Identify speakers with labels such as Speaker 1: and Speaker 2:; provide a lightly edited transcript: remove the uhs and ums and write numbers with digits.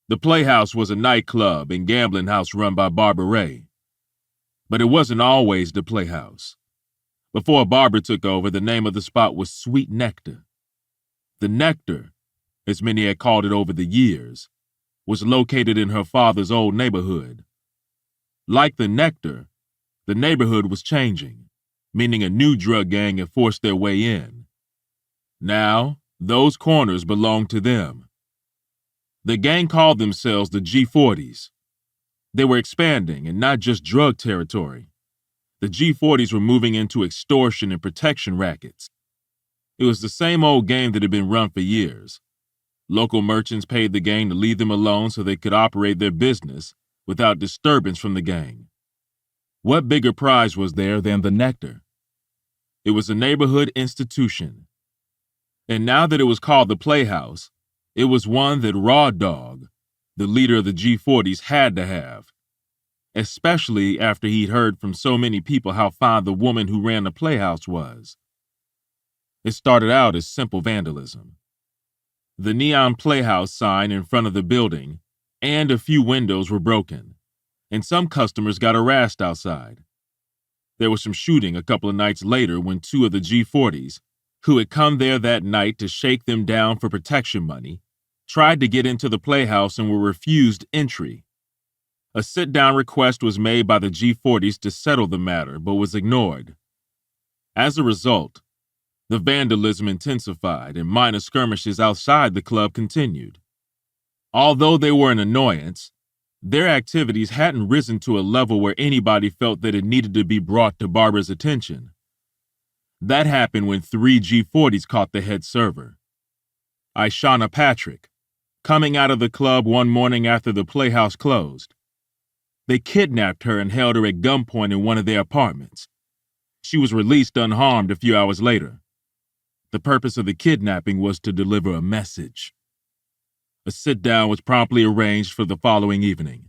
Speaker 1: The Playhouse was a nightclub and gambling house run by Barbara Ray. But it wasn't always the Playhouse. Before Barbara took over, the name of the spot was Sweet Nectar. The Nectar, as many had called it over the years, was located in her father's old neighborhood. Like the Nectar, the neighborhood was changing, meaning a new drug gang had forced their way in. Now, those corners belonged to them. The gang called themselves the G40s. They were expanding, and not just drug territory. The G40s were moving into extortion and protection rackets. It was the same old game that had been run for years. Local merchants paid the gang to leave them alone so they could operate their business without disturbance from the gang. What bigger prize was there than the Nectar? It was a neighborhood institution. And now that it was called the Playhouse, it was one that Raw Dog, the leader of the G40s, had to have, especially after he'd heard from so many people how fine the woman who ran the Playhouse was. It started out as simple vandalism. The neon Playhouse sign in front of the building and a few windows were broken, and some customers got harassed outside. There was some shooting a couple of nights later when two of the G40s, who had come there that night to shake them down for protection money, tried to get into the Playhouse and were refused entry. A sit-down request was made by the G40s to settle the matter, but was ignored. As a result, the vandalism intensified and minor skirmishes outside the club continued. Although they were an annoyance, their activities hadn't risen to a level where anybody felt that it needed to be brought to Barbara's attention. That happened when three G40s caught the head server, Ishana Patrick, coming out of the club one morning after the Playhouse closed. They kidnapped her and held her at gunpoint in one of their apartments. She was released unharmed a few hours later. The purpose of the kidnapping was to deliver a message. A sit-down was promptly arranged for the following evening.